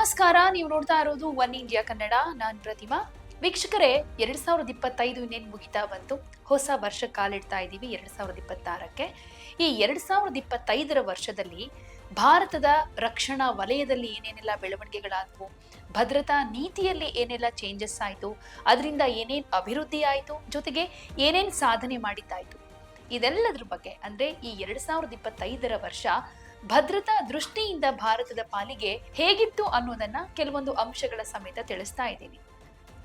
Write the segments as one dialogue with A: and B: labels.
A: ನಮಸ್ಕಾರ, ನೀವು ನೋಡ್ತಾ ಇರೋದು ಒನ್ ಇಂಡಿಯಾ ಕನ್ನಡ. ನಾನ್ ಪ್ರತಿಮಾ. ವೀಕ್ಷಕರೇ, 2025 ಇನ್ನೇನು ಮುಗಿತಾ ಬಂತು. ಹೊಸ ವರ್ಷ ಕಾಲಿಡ್ತಾ ಇದ್ದೀವಿ 2026ಕ್ಕೆ. ಈ 2025ರ ವರ್ಷದಲ್ಲಿ ಭಾರತದ ರಕ್ಷಣಾ ವಲಯದಲ್ಲಿ ಏನೇನೆಲ್ಲ ಬೆಳವಣಿಗೆಗಳಾದವು, ಭದ್ರತಾ ನೀತಿಯಲ್ಲಿ ಏನೆಲ್ಲ ಚೇಂಜಸ್ ಆಯಿತು, ಅದರಿಂದ ಏನೇನು ಅಭಿವೃದ್ಧಿ ಆಯಿತು, ಜೊತೆಗೆ ಏನೇನು ಸಾಧನೆ ಮಾಡಿದ್ದಾಯಿತು, ಇದೆಲ್ಲದ್ರ ಬಗ್ಗೆ ಅಂದ್ರೆ ಈ 2025ರ ವರ್ಷ ಭದ್ರತಾ ದೃಷ್ಟಿಯಿಂದ ಭಾರತದ ಪಾಲಿಗೆ ಹೇಗಿತ್ತು ಅನ್ನೋದನ್ನ ಕೆಲವೊಂದು ಅಂಶಗಳ ಸಮೇತ ತಿಳಿಸ್ತಾ ಇದ್ದೀನಿ.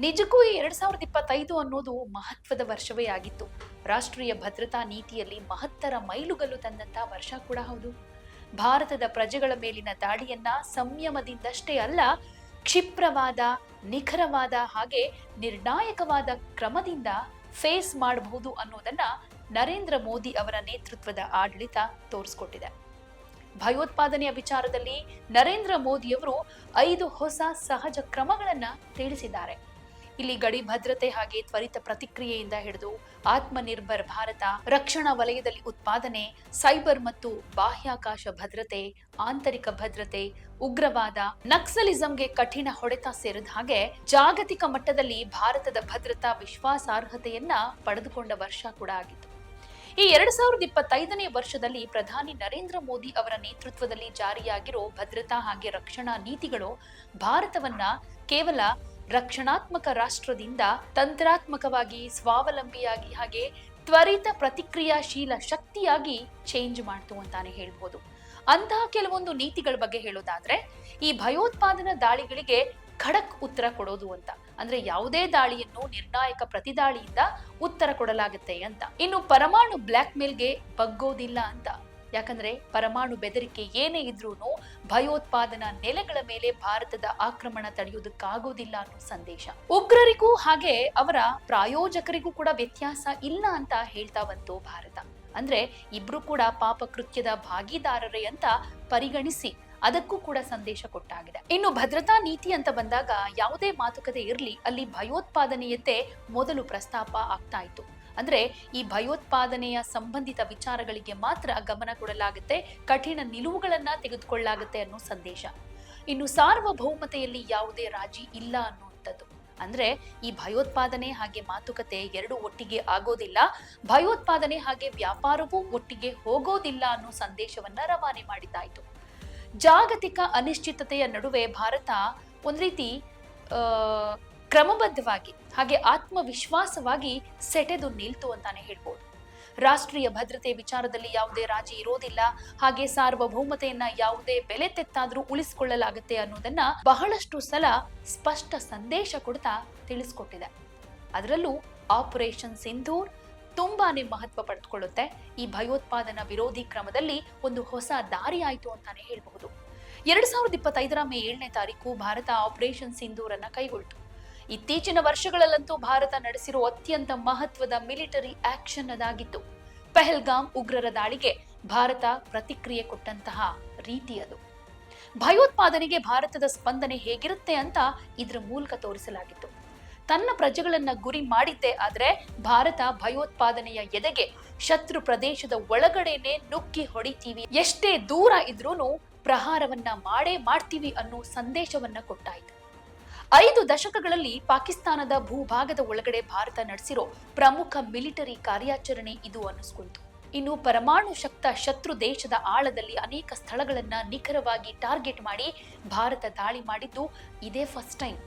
A: ನಿಜಕ್ಕೂ ಈ 2025 ಅನ್ನೋದು ಮಹತ್ವದ ವರ್ಷವೇ ಆಗಿತ್ತು. ರಾಷ್ಟ್ರೀಯ ಭದ್ರತಾ ನೀತಿಯಲ್ಲಿ ಮಹತ್ತರ ಮೈಲುಗಲ್ಲು ತಂದಂತಹ ವರ್ಷ ಕೂಡ ಹೌದು. ಭಾರತದ ಪ್ರಜೆಗಳ ಮೇಲಿನ ದಾಳಿಯನ್ನ ಸಂಯಮದಿಂದಷ್ಟೇ ಅಲ್ಲ, ಕ್ಷಿಪ್ರವಾದ, ನಿಖರವಾದ ಹಾಗೆ ನಿರ್ಣಾಯಕವಾದ ಕ್ರಮದಿಂದ ಫೇಸ್ ಮಾಡಬಹುದು ಅನ್ನೋದನ್ನ ನರೇಂದ್ರ ಮೋದಿ ಅವರ ನೇತೃತ್ವದ ಆಡಳಿತ ತೋರಿಸ್ಕೊಟ್ಟಿದೆ. ಭಯೋತ್ಪಾದನೆಯ ವಿಚಾರದಲ್ಲಿ ನರೇಂದ್ರ ಮೋದಿಯವರು 5 ಹೊಸ ಸಹಜ ಕ್ರಮಗಳನ್ನ ತಿಳಿಸಿದ್ದಾರೆ. ಇಲ್ಲಿ ಗಡಿ ಭದ್ರತೆ ಹಾಗೆ ತ್ವರಿತ ಪ್ರತಿಕ್ರಿಯೆಯಿಂದ ಹಿಡಿದು ಆತ್ಮನಿರ್ಭರ್ ಭಾರತ, ರಕ್ಷಣಾ ವಲಯದಲ್ಲಿ ಉತ್ಪಾದನೆ, ಸೈಬರ್ ಮತ್ತು ಬಾಹ್ಯಾಕಾಶ ಭದ್ರತೆ, ಆಂತರಿಕ ಭದ್ರತೆ, ಉಗ್ರವಾದ, ನಕ್ಸಲಿಸಂಗೆ ಕಠಿಣ ಹೊಡೆತ ಸೇರಿದ ಹಾಗೆ ಜಾಗತಿಕ ಮಟ್ಟದಲ್ಲಿ ಭಾರತದ ಭದ್ರತಾ ವಿಶ್ವಾಸಾರ್ಹತೆಯನ್ನ ಪಡೆದುಕೊಂಡ ವರ್ಷ ಕೂಡ ಆಗಿತ್ತು. ಈ 2025ನೇ ವರ್ಷದಲ್ಲಿ ಪ್ರಧಾನಿ ನರೇಂದ್ರ ಮೋದಿ ಅವರ ನೇತೃತ್ವದಲ್ಲಿ ಜಾರಿಯಾಗಿರೋ ಭದ್ರತಾ ಹಾಗೆ ರಕ್ಷಣಾ ನೀತಿಗಳು ಭಾರತವನ್ನ ಕೇವಲ ರಕ್ಷಣಾತ್ಮಕ ರಾಷ್ಟ್ರದಿಂದ ತಂತ್ರಾತ್ಮಕವಾಗಿ ಸ್ವಾವಲಂಬಿಯಾಗಿ ಹಾಗೆ ತ್ವರಿತ ಪ್ರತಿಕ್ರಿಯಾಶೀಲ ಶಕ್ತಿಯಾಗಿ ಚೇಂಜ್ ಮಾಡ್ತು ಅಂತಾನೆ ಹೇಳ್ಬೋದು. ಅಂತಹ ಕೆಲವೊಂದು ನೀತಿಗಳ ಬಗ್ಗೆ ಹೇಳೋದಾದ್ರೆ, ಈ ಭಯೋತ್ಪಾದನಾ ದಾಳಿಗಳಿಗೆ ಖಡಕ್ ಉತ್ತರ ಕೊಡೋದು ಅಂತ ಅಂದ್ರೆ ಯಾವುದೇ ದಾಳಿಯನ್ನು ನಿರ್ಣಾಯಕ ಪ್ರತಿದಾಳಿಯಿಂದ ಉತ್ತರ ಕೊಡಲಾಗುತ್ತೆ ಅಂತ. ಇನ್ನು ಪರಮಾಣು ಬ್ಲಾಕ್ ಮೇಲ್ಗೆ ಬಗ್ಗೋದಿಲ್ಲ ಅಂತ. ಯಾಕಂದ್ರೆ ಪರಮಾಣು ಬೆದರಿಕೆ ಏನೇ ಇದ್ರೂನು ಭಯೋತ್ಪಾದನಾ ನೆಲೆಗಳ ಮೇಲೆ ಭಾರತದ ಆಕ್ರಮಣ ತಡೆಯುವುದಕ್ಕಾಗೋದಿಲ್ಲ ಅನ್ನೋ ಸಂದೇಶ. ಉಗ್ರರಿಗೂ ಹಾಗೆ ಅವರ ಪ್ರಾಯೋಜಕರಿಗೂ ಕೂಡ ವ್ಯತ್ಯಾಸ ಇಲ್ಲ ಅಂತ ಹೇಳ್ತಾ ಬಂತು ಭಾರತ. ಅಂದ್ರೆ ಇಬ್ರು ಕೂಡ ಪಾಪ ಕೃತ್ಯದ ಭಾಗಿದಾರರೇ ಅಂತ ಪರಿಗಣಿಸಿ ಅದಕ್ಕೂ ಕೂಡ ಸಂದೇಶ ಕೊಟ್ಟಾಗಿದೆ. ಇನ್ನು ಭದ್ರತಾ ನೀತಿ ಅಂತ ಬಂದಾಗ ಯಾವುದೇ ಮಾತುಕತೆ ಇರಲಿ, ಅಲ್ಲಿ ಭಯೋತ್ಪಾದನೆಯತ್ತೆ ಮೊದಲು ಪ್ರಸ್ತಾಪ ಆಗ್ತಾ ಇತ್ತು. ಅಂದ್ರೆ ಈ ಭಯೋತ್ಪಾದನೆಯ ಸಂಬಂಧಿತ ವಿಚಾರಗಳಿಗೆ ಮಾತ್ರ ಗಮನ ಕೊಡಲಾಗುತ್ತೆ, ಕಠಿಣ ನಿಲುವುಗಳನ್ನ ತೆಗೆದುಕೊಳ್ಳಲಾಗುತ್ತೆ ಅನ್ನೋ ಸಂದೇಶ. ಇನ್ನು ಸಾರ್ವಭೌಮತೆಯಲ್ಲಿ ಯಾವುದೇ ರಾಜಿ ಇಲ್ಲ ಅನ್ನುವಂಥದ್ದು. ಅಂದ್ರೆ ಈ ಭಯೋತ್ಪಾದನೆ ಹಾಗೆ ಮಾತುಕತೆ ಎರಡು ಒಟ್ಟಿಗೆ ಆಗೋದಿಲ್ಲ, ಭಯೋತ್ಪಾದನೆ ಹಾಗೆ ವ್ಯಾಪಾರವೂ ಒಟ್ಟಿಗೆ ಹೋಗೋದಿಲ್ಲ ಅನ್ನೋ ಸಂದೇಶವನ್ನ ರವಾನೆ ಮಾಡಿದ್ದಾಯ್ತು. ಜಾಗತಿಕ ಅನಿಶ್ಚಿತತೆಯ ನಡುವೆ ಭಾರತ ಒಂದ್ ರೀತಿ ಕ್ರಮಬದ್ಧವಾಗಿ ಹಾಗೆ ಆತ್ಮವಿಶ್ವಾಸವಾಗಿ ಸೆಟೆದು ನಿಲ್ತು ಅಂತಾನೆ ಹೇಳ್ಬೋದು. ರಾಷ್ಟ್ರೀಯ ಭದ್ರತೆ ವಿಚಾರದಲ್ಲಿ ಯಾವುದೇ ರಾಜಿ ಇರೋದಿಲ್ಲ, ಹಾಗೆ ಸಾರ್ವಭೌಮತೆಯನ್ನ ಯಾವುದೇ ಬೆಲೆ ತೆತ್ತಾದ್ರೂ ಉಳಿಸಿಕೊಳ್ಳಲಾಗುತ್ತೆ ಅನ್ನೋದನ್ನ ಬಹಳಷ್ಟು ಸಲ ಸ್ಪಷ್ಟ ಸಂದೇಶ ಕೊಡ್ತಾ ತಿಳಿಸ್ಕೊಟ್ಟಿದೆ. ಅದರಲ್ಲೂ ಆಪರೇಷನ್ ಸಿಂಧೂರ್ ತುಂಬಾನೇ ಮಹತ್ವ ಪಡೆದುಕೊಳ್ಳುತ್ತೆ. ಈ ಭಯೋತ್ಪಾದನಾ ವಿರೋಧಿ ಕ್ರಮದಲ್ಲಿ ಒಂದು ಹೊಸ ದಾರಿ ಆಯ್ತು ಅಂತಾನೆ ಹೇಳ್ಬಹುದು. 2025ರ ಮೇ 7ನೇ ತಾರೀಕು ಭಾರತ ಆಪರೇಷನ್ ಸಿಂಧೂರ್ ಅನ್ನ ಕೈಗೊಳ್ತು. ಇತ್ತೀಚಿನ ವರ್ಷಗಳಲ್ಲಂತೂ ಭಾರತ ನಡೆಸಿರೋ ಅತ್ಯಂತ ಮಹತ್ವದ ಮಿಲಿಟರಿ ಆಕ್ಷನ್ ಅದಾಗಿತ್ತು. ಪಹಲ್ಗಾಮ್ ಉಗ್ರರ ದಾಳಿಗೆ ಭಾರತ ಪ್ರತಿಕ್ರಿಯೆ ಕೊಟ್ಟಂತಹ ರೀತಿ ಅದು. ಭಯೋತ್ಪಾದನೆಗೆ ಭಾರತದ ಸ್ಪಂದನೆ ಹೇಗಿರುತ್ತೆ ಅಂತ ಇದ್ರ ಮೂಲಕ ತೋರಿಸಲಾಗಿತ್ತು. ತನ್ನ ಪ್ರಜೆಗಳನ್ನ ಗುರಿ ಮಾಡಿದ್ದೇ ಆದ್ರೆ ಭಾರತ ಭಯೋತ್ಪಾದನೆಯ ಎದೆಗೆ ಶತ್ರು ಪ್ರದೇಶದ ಒಳಗಡೆನೆ ನುಗ್ಗಿ ಹೊಡಿತೀವಿ, ಎಷ್ಟೇ ದೂರ ಇದ್ರೂನು ಪ್ರಹಾರವನ್ನ ಮಾಡೇ ಮಾಡ್ತೀವಿ ಅನ್ನೋ ಸಂದೇಶವನ್ನ ಕೊಟ್ಟಾಯ್ತು. 5 ದಶಕಗಳಲ್ಲಿ ಪಾಕಿಸ್ತಾನದ ಭೂಭಾಗದ ಒಳಗಡೆ ಭಾರತ ನಡೆಸಿರೋ ಪ್ರಮುಖ ಮಿಲಿಟರಿ ಕಾರ್ಯಾಚರಣೆ ಇದು ಅನ್ನಿಸ್ಕೊಳ್ತು. ಇನ್ನು ಪರಮಾಣು ಶಕ್ತ ಶತ್ರು ದೇಶದ ಆಳದಲ್ಲಿ ಅನೇಕ ಸ್ಥಳಗಳನ್ನ ನಿಖರವಾಗಿ ಟಾರ್ಗೆಟ್ ಮಾಡಿ ಭಾರತ ದಾಳಿ ಮಾಡಿದ್ದು ಇದೇ ಫಸ್ಟ್ ಟೈಮ್.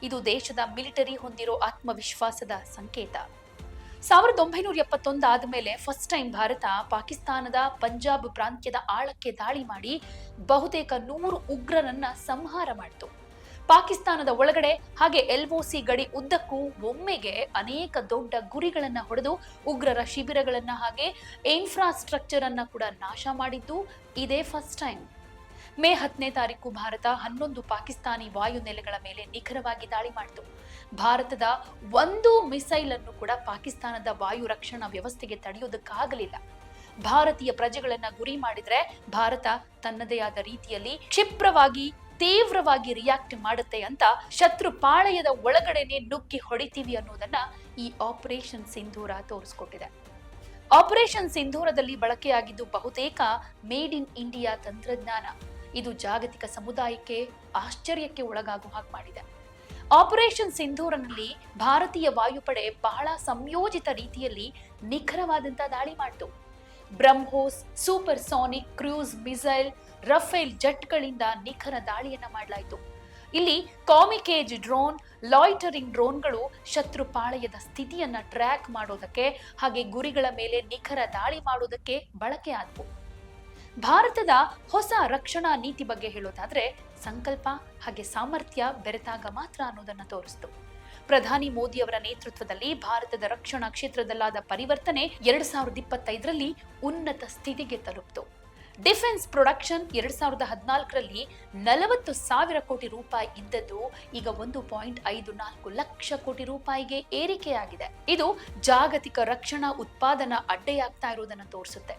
A: ಇದು ದೇಶದ ಮಿಲಿಟರಿ ಹೊಂದಿರೋ ಆತ್ಮವಿಶ್ವಾಸದ ಸಂಕೇತ. 1971 ಆದ್ಮೇಲೆ ಫಸ್ಟ್ ಟೈಮ್ ಭಾರತ ಪಾಕಿಸ್ತಾನದ ಪಂಜಾಬ್ ಪ್ರಾಂತ್ಯದ ಆಳಕ್ಕೆ ದಾಳಿ ಮಾಡಿ ಬಹುತೇಕ 100 ಉಗ್ರರನ್ನ ಸಂಹಾರ ಮಾಡಿತು. ಪಾಕಿಸ್ತಾನದ ಒಳಗಡೆ ಹಾಗೆ LOC ಗಡಿ ಉದ್ದಕ್ಕೂ ಒಮ್ಮೆಗೆ ಅನೇಕ ದೊಡ್ಡ ಗುರಿಗಳನ್ನ ಹೊಡೆದು ಉಗ್ರರ ಶಿಬಿರಗಳನ್ನ ಹಾಗೆ ಇನ್ಫ್ರಾಸ್ಟ್ರಕ್ಚರ್ ಅನ್ನ ಕೂಡ ನಾಶ ಮಾಡಿದ್ದು ಇದೇ ಫಸ್ಟ್ ಟೈಮ್. ಮೇ 10ನೇ ತಾರೀಕು ಭಾರತ 11 ಪಾಕಿಸ್ತಾನಿ ವಾಯುನೆಲೆಗಳ ಮೇಲೆ ನಿಖರವಾಗಿ ದಾಳಿ ಮಾಡಿತು. ಭಾರತದ ಒಂದು ಮಿಸೈಲ್ ಅನ್ನು ಕೂಡ ಪಾಕಿಸ್ತಾನದ ವಾಯು ರಕ್ಷಣಾ ವ್ಯವಸ್ಥೆಗೆ ತಡೆಯೋದಕ್ಕಾಗಲಿಲ್ಲ. ಭಾರತೀಯ ಪ್ರಜೆಗಳನ್ನ ಗುರಿ ಮಾಡಿದ್ರೆ ಭಾರತ ತನ್ನದೇ ಆದ ರೀತಿಯಲ್ಲಿ ಕ್ಷಿಪ್ರವಾಗಿ ತೀವ್ರವಾಗಿ ರಿಯಾಕ್ಟ್ ಮಾಡುತ್ತೆ ಅಂತ ಶತ್ರು ಪಾಳೆಯದ ಒಳಗಡೆನೆ ನುಗ್ಗಿ ಹೊಡಿತೀವಿ ಅನ್ನೋದನ್ನ ಈ ಆಪರೇಷನ್ ಸಿಂಧೂರ ತೋರಿಸ್ಕೊಟ್ಟಿದೆ. ಆಪರೇಷನ್ ಸಿಂಧೂರದಲ್ಲಿ ಬಳಕೆಯಾಗಿದ್ದು ಬಹುತೇಕ ಮೇಡ್ ಇನ್ ಇಂಡಿಯಾ ತಂತ್ರಜ್ಞಾನ. ಇದು ಜಾಗತಿಕ ಸಮುದಾಯಕ್ಕೆ ಆಶ್ಚರ್ಯಕ್ಕೆ ಒಳಗಾಗುವ ಹಾಗೆ ಮಾಡಿದೆ. ಆಪರೇಷನ್ ಸಿಂಧೂರನಲ್ಲಿ ಭಾರತೀಯ ವಾಯುಪಡೆ ಬಹಳ ಸಂಯೋಜಿತ ರೀತಿಯಲ್ಲಿ ನಿಖರವಾದಂತಹ ದಾಳಿ ಮಾಡಿತು. BrahMos, supersonic cruise missile, Rafale ಜೆಟ್ಗಳಿಂದ ನಿಖರ ದಾಳಿಯನ್ನ ಮಾಡಲಾಯಿತು. ಇಲ್ಲಿ ಕಾಮಿಕೇಜ್ ಡ್ರೋನ್, ಲಾಯ್ಟರಿಂಗ್ ಡ್ರೋನ್ಗಳು ಶತ್ರು ಪಾಳೆಯದ ಸ್ಥಿತಿಯನ್ನ ಟ್ರ್ಯಾಕ್ ಮಾಡೋದಕ್ಕೆ ಹಾಗೆ ಗುರಿಗಳ ಮೇಲೆ ನಿಖರ ದಾಳಿ ಮಾಡೋದಕ್ಕೆ ಬಳಕೆ ಆದವು. ಭಾರತದ ಹೊಸ ರಕ್ಷಣಾ ನೀತಿ ಬಗ್ಗೆ ಹೇಳೋದಾದ್ರೆ ಸಂಕಲ್ಪ ಹಾಗೆ ಸಾಮರ್ಥ್ಯ ಬೆರೆತಾಗ ಮಾತ್ರ ಅನ್ನೋದನ್ನ ತೋರಿಸ್ತು. ಪ್ರಧಾನಿ ಮೋದಿ ಅವರ ನೇತೃತ್ವದಲ್ಲಿ ಭಾರತದ ರಕ್ಷಣಾ ಕ್ಷೇತ್ರದಲ್ಲಾದ ಪರಿವರ್ತನೆ 2025ರಲ್ಲಿ ಉನ್ನತ ಸ್ಥಿತಿಗೆ ತಲುಪಿತು. ಡಿಫೆನ್ಸ್ ಪ್ರೊಡಕ್ಷನ್ 2014ರಲ್ಲಿ 40,000 ಕೋಟಿ ರೂಪಾಯಿ ಇದ್ದದ್ದು ಈಗ 1.54 ಲಕ್ಷ ಕೋಟಿ ರೂಪಾಯಿಗೆ ಏರಿಕೆಯಾಗಿದೆ. ಇದು ಜಾಗತಿಕ ರಕ್ಷಣಾ ಉತ್ಪಾದನಾ ಅಡ್ಡೆಯಾಗ್ತಾ ಇರುವುದನ್ನು ತೋರಿಸುತ್ತೆ.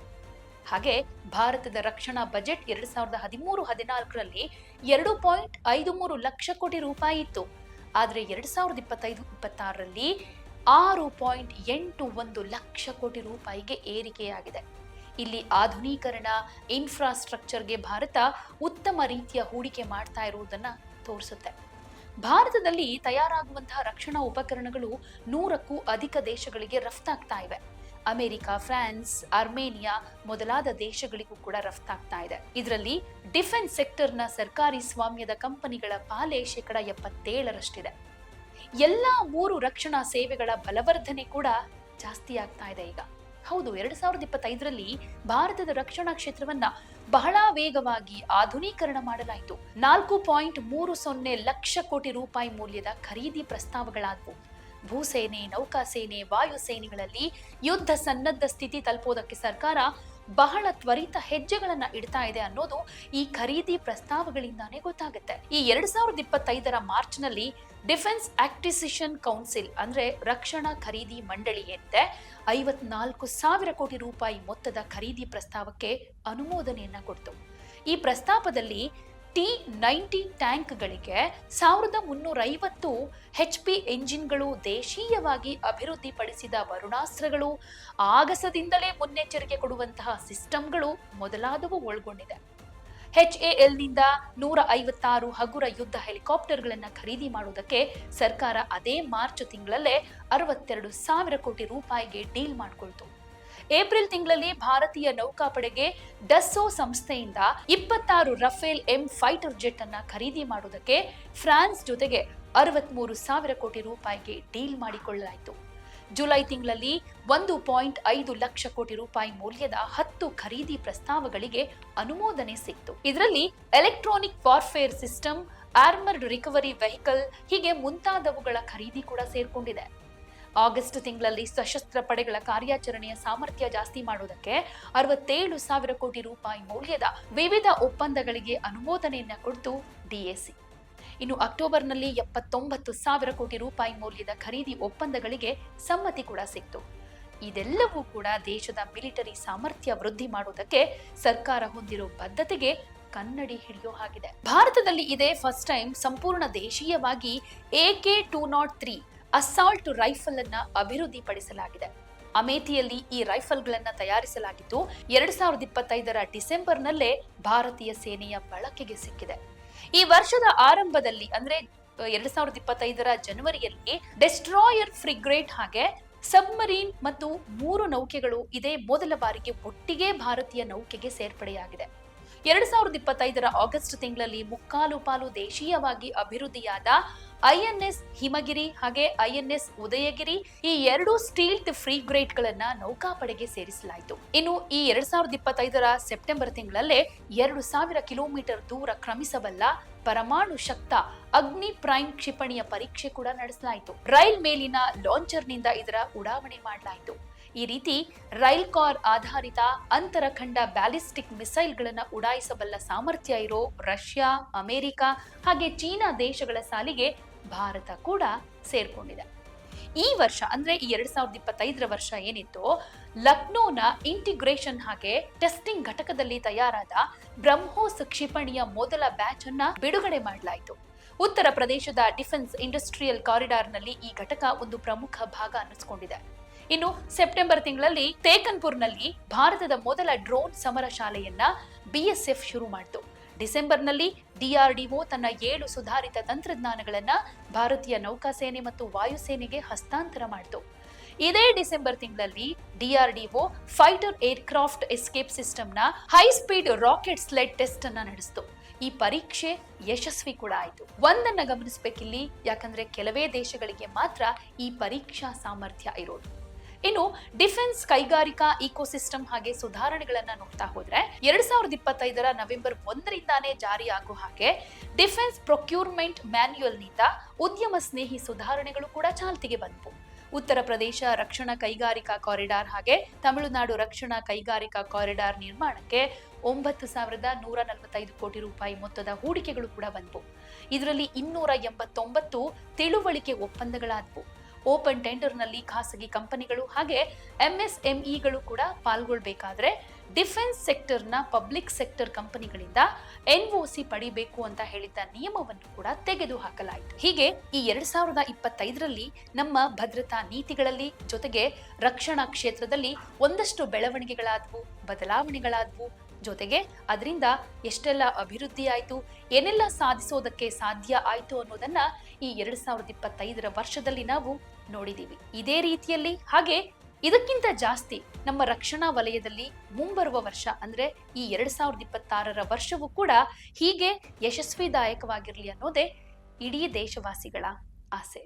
A: ಹಾಗೆ ಭಾರತದ ರಕ್ಷಣಾ ಬಜೆಟ್ 2013-14ರಲ್ಲಿ 2.53 ಲಕ್ಷ ಕೋಟಿ ರೂಪಾಯಿ ಇತ್ತು. ಆದ್ರೆ 2025-26ರಲ್ಲಿ 6.81 ಲಕ್ಷ ಕೋಟಿ ರೂಪಾಯಿಗೆ ಏರಿಕೆಯಾಗಿದೆ. ಇಲ್ಲಿ ಆಧುನೀಕರಣ, ಇನ್ಫ್ರಾಸ್ಟ್ರಕ್ಚರ್ಗೆ ಭಾರತ ಉತ್ತಮ ರೀತಿಯ ಹೂಡಿಕೆ ಮಾಡ್ತಾ ಇರುವುದನ್ನ ತೋರಿಸುತ್ತೆ. ಭಾರತದಲ್ಲಿ ತಯಾರಾಗುವಂತಹ ರಕ್ಷಣಾ ಉಪಕರಣಗಳು 100ಕ್ಕೂ ಅಧಿಕ ದೇಶಗಳಿಗೆ ರಫ್ತಾಗ್ತಾ ಇವೆ. ಅಮೆರಿಕ, ಫ್ರಾನ್ಸ್, ಅರ್ಮೇನಿಯಾ ಮೊದಲಾದ ದೇಶಗಳಿಗೂ ಕೂಡ ರಫ್ತಾಗ್ತಾ ಇದೆ. ಇದರಲ್ಲಿ ಡಿಫೆನ್ಸ್ ಸೆಕ್ಟರ್ನ ಸರ್ಕಾರಿ ಸ್ವಾಮ್ಯದ ಕಂಪನಿಗಳ ಪಾಲೆ 77%ರಷ್ಟಿದೆ. ಎಲ್ಲಾ 3 ರಕ್ಷಣಾ ಸೇವೆಗಳ ಬಲವರ್ಧನೆ ಕೂಡ ಜಾಸ್ತಿ ಆಗ್ತಾ ಇದೆ ಈಗ. ಹೌದು, 2025ರಲ್ಲಿ ಭಾರತದ ರಕ್ಷಣಾ ಕ್ಷೇತ್ರವನ್ನ ಬಹಳ ವೇಗವಾಗಿ ಆಧುನೀಕರಣ ಮಾಡಲಾಯಿತು. 4.30 ಲಕ್ಷ ಕೋಟಿ ರೂಪಾಯಿ ಮೌಲ್ಯದ ಖರೀದಿ ಪ್ರಸ್ತಾವಗಳಾದವು. ಭೂಸೇನೆ, ನೌಕಾಸೇನೆ, ವಾಯುಸೇನೆಗಳಲ್ಲಿ ಯುದ್ಧ ಸನ್ನದ್ಧ ಸ್ಥಿತಿ ತಲುಪೋದಕ್ಕೆ ಸರ್ಕಾರ ಬಹಳ ತ್ವರಿತ ಹೆಜ್ಜೆಗಳನ್ನ ಇಡ್ತಾ ಇದೆ ಅನ್ನೋದು ಈ ಖರೀದಿ ಪ್ರಸ್ತಾವಗಳಿಂದಾನೇ ಗೊತ್ತಾಗುತ್ತೆ. ಈ 2025ರ ಮಾರ್ಚ್ನಲ್ಲಿ ಡಿಫೆನ್ಸ್ ಆಕ್ವಿಸಿಷನ್ ಕೌನ್ಸಿಲ್ ಅಂದ್ರೆ ರಕ್ಷಣಾ ಖರೀದಿ ಮಂಡಳಿ ಏನಿದೆ 54,000 ಕೋಟಿ ರೂಪಾಯಿ ಮೊತ್ತದ ಖರೀದಿ ಪ್ರಸ್ತಾವಕ್ಕೆ ಅನುಮೋದನೆಯನ್ನ ಕೊಡ್ತು. ಈ ಪ್ರಸ್ತಾಪದಲ್ಲಿ T-90 ಟ್ಯಾಂಕ್ಗಳಿಗೆ 1350 HP ಎಂಜಿನ್ಗಳು, ದೇಶೀಯವಾಗಿ ಅಭಿವೃದ್ಧಿಪಡಿಸಿದ ವರುಣಾಸ್ತ್ರಗಳು, ಆಗಸದಿಂದಲೇ ಮುನ್ನೆಚ್ಚರಿಕೆ ಕೊಡುವಂತಹ ಸಿಸ್ಟಂಗಳು ಮೊದಲಾದವು ಒಳಗೊಂಡಿದೆ. HALನಿಂದ 156 ಹಗುರ ಯುದ್ಧ ಹೆಲಿಕಾಪ್ಟರ್ಗಳನ್ನು ಖರೀದಿ ಮಾಡುವುದಕ್ಕೆ ಸರ್ಕಾರ ಅದೇ ಮಾರ್ಚ್ ತಿಂಗಳಲ್ಲೇ 62,000 ಕೋಟಿ ರೂಪಾಯಿಗೆ ಡೀಲ್ ಮಾಡಿಕೊಳ್ತು. ಏಪ್ರಿಲ್ ತಿಂಗಳಲ್ಲಿ ಭಾರತೀಯ ನೌಕಾಪಡೆಗೆ ಡಸ್ಸೋ ಸಂಸ್ಥೆಯಿಂದ 26 ರಫೇಲ್ ಎಂ ಫೈಟರ್ ಜೆಟ್ ಅನ್ನ ಖರೀದಿ ಮಾಡುವುದಕ್ಕೆ ಫ್ರಾನ್ಸ್ ಜೊತೆಗೆ 63,000 ಕೋಟಿ ರೂಪಾಯಿಗೆ ಡೀಲ್ ಮಾಡಿಕೊಳ್ಳಲಾಯಿತು. ಜುಲೈ ತಿಂಗಳಲ್ಲಿ 1.5 ಲಕ್ಷ ಕೋಟಿ ರೂಪಾಯಿ ಮೌಲ್ಯದ 10 ಖರೀದಿ ಪ್ರಸ್ತಾವಗಳಿಗೆ ಅನುಮೋದನೆ ಸಿಕ್ತು. ಇದರಲ್ಲಿ electronic warfare system, armoured recovery vehicle ಹೀಗೆ ಮುಂತಾದವುಗಳ ಖರೀದಿ ಕೂಡ ಸೇರ್ಕೊಂಡಿದೆ. ಆಗಸ್ಟ್ ತಿಂಗಳಲ್ಲಿ ಸಶಸ್ತ್ರ ಪಡೆಗಳ ಕಾರ್ಯಾಚರಣೆಯ ಸಾಮರ್ಥ್ಯ ಜಾಸ್ತಿ ಮಾಡುವುದಕ್ಕೆ 67,000 ಕೋಟಿ ರೂಪಾಯಿ ಮೌಲ್ಯದ ವಿವಿಧ ಒಪ್ಪಂದಗಳಿಗೆ ಅನುಮೋದನೆಯನ್ನ ಕೊಡ್ತು DAC. ಇನ್ನು ಅಕ್ಟೋಬರ್ನಲ್ಲಿ 79,000 ಕೋಟಿ ರೂಪಾಯಿ ಮೌಲ್ಯದ ಖರೀದಿ ಒಪ್ಪಂದಗಳಿಗೆ ಸಮ್ಮತಿ ಕೂಡ ಸಿಕ್ತು. ಇದೆಲ್ಲವೂ ಕೂಡ ದೇಶದ ಮಿಲಿಟರಿ ಸಾಮರ್ಥ್ಯ ವೃದ್ಧಿ ಮಾಡುವುದಕ್ಕೆ ಸರ್ಕಾರ ಹೊಂದಿರೋ ಬದ್ಧತೆಗೆ ಕನ್ನಡಿ ಹಿಡಿಯೋ ಹಾಗಿದೆ. ಭಾರತದಲ್ಲಿ ಇದೇ ಫಸ್ಟ್ ಟೈಮ್ ಸಂಪೂರ್ಣ ದೇಶೀಯವಾಗಿ AK-203 ಅಸಾಲ್ಟ್ ರೈಫಲ್ ಅನ್ನ ಅಭಿವೃದ್ಧಿಪಡಿಸಲಾಗಿದೆ. ಅಮೇಥಿಯಲ್ಲಿ ಈ ರೈಫಲ್ಗಳನ್ನ ತಯಾರಿಸಲಾಗಿದ್ದು 2025ರ ಡಿಸೆಂಬರ್ನಲ್ಲೇ ಭಾರತೀಯ ಸೇನೆಯ ಬಳಕೆಗೆ ಸಿಕ್ಕಿದೆ. ಈ ವರ್ಷದ ಆರಂಭದಲ್ಲಿ ಅಂದ್ರೆ 2025ರ ಜನವರಿಯಲ್ಲಿ ಡೆಸ್ಟ್ರಾಯರ್, ಫ್ರಿಗೇಟ್ ಹಾಗೆ ಸಬ್ಮರೀನ್ ಮತ್ತು 3 ನೌಕೆಗಳು ಇದೇ ಮೊದಲ ಬಾರಿಗೆ ಒಟ್ಟಿಗೆ ಭಾರತೀಯ ನೌಕೆಗೆ ಸೇರ್ಪಡೆಯಾಗಿದೆ. 2025ರ ಆಗಸ್ಟ್ ತಿಂಗಳಲ್ಲಿ ಮುಕ್ಕಾಲು ಪಾಲು ದೇಶೀಯವಾಗಿ ಅಭಿವೃದ್ಧಿಯಾದ INS ಹಿಮಗಿರಿ ಹಾಗೆ INS ಉದಯಗಿರಿ ಈ 2 ಸ್ಟೀಲ್ತ್ ಫ್ರಿಗೇಟ್ಗಳನ್ನ ನೌಕಾಪಡೆಗೆ ಸೇರಿಸಲಾಯಿತು. ಇನ್ನು ಈ 2025ರ ಸೆಪ್ಟೆಂಬರ್ ತಿಂಗಳಲ್ಲೇ 2,000 ಕಿಲೋಮೀಟರ್ ದೂರ ಕ್ರಮಿಸಬಲ್ಲ ಪರಮಾಣು ಶಕ್ತ ಅಗ್ನಿ ಪ್ರೈಮ್ ಕ್ಷಿಪಣಿಯ ಪರೀಕ್ಷೆ ಕೂಡ ನಡೆಸಲಾಯಿತು. ರೈಲ್ ಮೇಲಿನ ಲಾಂಚರ್ನಿಂದ ಇದರ ಉಡಾವಣೆ ಮಾಡಲಾಯಿತು. ಈ ರೀತಿ ರೈಲ್ ಕಾರ್ ಆಧಾರಿತ ಅಂತರಖಂಡ ಬ್ಯಾಲಿಸ್ಟಿಕ್ ಮಿಸೈಲ್ಗಳನ್ನು ಉಡಾಯಿಸಬಲ್ಲ ಸಾಮರ್ಥ್ಯ ಇರೋ ರಷ್ಯಾ, ಅಮೆರಿಕ ಹಾಗೆ ಚೀನಾ ದೇಶಗಳ ಸಾಲಿಗೆ ಭಾರತ ಕೂಡ ಸೇರ್ಕೊಂಡಿದೆ. ಈ ವರ್ಷ ಅಂದ್ರೆ ಈ 2025ರ ವರ್ಷ ಏನಿತ್ತು, ಲಕ್ನೋನ ಇಂಟಿಗ್ರೇಷನ್ ಹಾಗೆ ಟೆಸ್ಟಿಂಗ್ ಘಟಕದಲ್ಲಿ ತಯಾರಾದ ಬ್ರಹ್ಮೋಸ್ ಕ್ಷಿಪಣಿಯ ಮೊದಲ ಬ್ಯಾಚ್ ಅನ್ನ ಬಿಡುಗಡೆ ಮಾಡಲಾಯಿತು. ಉತ್ತರ ಪ್ರದೇಶದ ಡಿಫೆನ್ಸ್ ಇಂಡಸ್ಟ್ರಿಯಲ್ ಕಾರಿಡಾರ್ನಲ್ಲಿ ಈ ಘಟಕ ಒಂದು ಪ್ರಮುಖ ಭಾಗ ಅನ್ನಿಸ್ಕೊಂಡಿದೆ. ಇನ್ನು ಸೆಪ್ಟೆಂಬರ್ ತಿಂಗಳಲ್ಲಿ ತೇಕನ್ಪುರ್ನಲ್ಲಿ ಭಾರತದ ಮೊದಲ ಡ್ರೋನ್ ಸಮರ ಶಾಲೆಯನ್ನ BSF ಶುರು ಮಾಡಿತು. ಡಿಸೆಂಬರ್ನಲ್ಲಿ ಡಿಆರ್ಡಿಒ ತನ್ನ 7 ಸುಧಾರಿತ ತಂತ್ರಜ್ಞಾನಗಳನ್ನ ಭಾರತೀಯ ನೌಕಾಸೇನೆ ಮತ್ತು ವಾಯುಸೇನೆಗೆ ಹಸ್ತಾಂತರ ಮಾಡಿತು. ಇದೇ ಡಿಸೆಂಬರ್ ತಿಂಗಳಲ್ಲಿ ಡಿಆರ್ಡಿಒ ಫೈಟರ್ ಏರ್ಕ್ರಾಫ್ಟ್ ಎಸ್ಕೇಪ್ ಸಿಸ್ಟಮ್ನ high speed rocket sled test ಅನ್ನ ನಡೆಸಿತು. ಈ ಪರೀಕ್ಷೆ ಯಶಸ್ವಿ ಕೂಡ ಆಯಿತು. ಒಂದನ್ನ ಗಮನಿಸಬೇಕಿಲ್ಲಿ, ಯಾಕಂದ್ರೆ ಕೆಲವೇ ದೇಶಗಳಿಗೆ ಮಾತ್ರ ಈ ಪರೀಕ್ಷಾ ಸಾಮರ್ಥ್ಯ ಇರೋದು. ಇನ್ನು ಡಿಫೆನ್ಸ್ ಕೈಗಾರಿಕಾ ಇಕೋಸಿಸ್ಟಮ್ ಹಾಗೆ ಸುಧಾರಣೆಗಳನ್ನ ನೋಡ್ತಾ ಹೋದ್ರೆ 2025ರ ನವೆಂಬರ್ 1ರಿಂದಾನೇ ಜಾರಿಯಾಗುವ ಹಾಗೆ ಡಿಫೆನ್ಸ್ ಪ್ರೊಕ್ಯೂರ್ಮೆಂಟ್ ಮ್ಯಾನ್ಯುಯಲ್ನಿಂದ ಉದ್ಯಮ ಸ್ನೇಹಿ ಸುಧಾರಣೆಗಳು ಕೂಡ ಚಾಲ್ತಿಗೆ ಬಂದವು. ಉತ್ತರ ಪ್ರದೇಶ ರಕ್ಷಣಾ ಕೈಗಾರಿಕಾ ಕಾರಿಡಾರ್ ಹಾಗೆ ತಮಿಳುನಾಡು ರಕ್ಷಣಾ ಕೈಗಾರಿಕಾ ಕಾರಿಡಾರ್ ನಿರ್ಮಾಣಕ್ಕೆ 9,145 ಕೋಟಿ ರೂಪಾಯಿ ಮೊತ್ತದ ಹೂಡಿಕೆಗಳು ಕೂಡ ಬಂದವು. ಇದರಲ್ಲಿ 289 ತಿಳುವಳಿಕೆ ಒಪ್ಪಂದಗಳಾದವು. ಓಪನ್ ಟೆಂಡರ್ನಲ್ಲಿ ಖಾಸಗಿ ಕಂಪನಿಗಳು ಹಾಗೆ ಎಂಎಸ್ಎಂಇಗಳು ಕೂಡ ಪಾಲ್ಗೊಳ್ಬೇಕಾದ್ರೆ ಡಿಫೆನ್ಸ್ ಸೆಕ್ಟರ್ನ ಪಬ್ಲಿಕ್ ಸೆಕ್ಟರ್ ಕಂಪನಿಗಳಿಂದ ಎನ್ಒಸಿ ಪಡಿಬೇಕು ಅಂತ ಹೇಳಿದ್ದ ನಿಯಮವನ್ನು ಕೂಡ ತೆಗೆದು ಹಾಕಲಾಯಿತು. ಹೀಗೆ ಈ 2025ರಲ್ಲಿ ನಮ್ಮ ಭದ್ರತಾ ನೀತಿಗಳಲ್ಲಿ ಜೊತೆಗೆ ರಕ್ಷಣಾ ಕ್ಷೇತ್ರದಲ್ಲಿ ಒಂದಷ್ಟು ಬೆಳವಣಿಗೆಗಳಾದವು, ಬದಲಾವಣೆಗಳಾದವು. ಜೊತೆಗೆ ಅದರಿಂದ ಎಷ್ಟೆಲ್ಲ ಅಭಿವೃದ್ಧಿ ಆಯಿತು, ಏನೆಲ್ಲ ಸಾಧಿಸೋದಕ್ಕೆ ಸಾಧ್ಯ ಆಯಿತು ಅನ್ನೋದನ್ನ ಈ 2025ರ ವರ್ಷದಲ್ಲಿ ನಾವು ನೋಡಿದೀವಿ. ಇದೇ ರೀತಿಯಲ್ಲಿ ಹಾಗೆ ಇದಕ್ಕಿಂತ ಜಾಸ್ತಿ ನಮ್ಮ ರಕ್ಷಣಾ ವಲಯದಲ್ಲಿ ಮುಂಬರುವ ವರ್ಷ ಅಂದ್ರೆ ಈ 2026ರ ವರ್ಷವೂ ಕೂಡ ಹೀಗೆ ಯಶಸ್ವಿದಾಯಕವಾಗಿರಲಿ ಅನ್ನೋದೇ ಇಡೀ ದೇಶವಾಸಿಗಳ ಆಸೆ.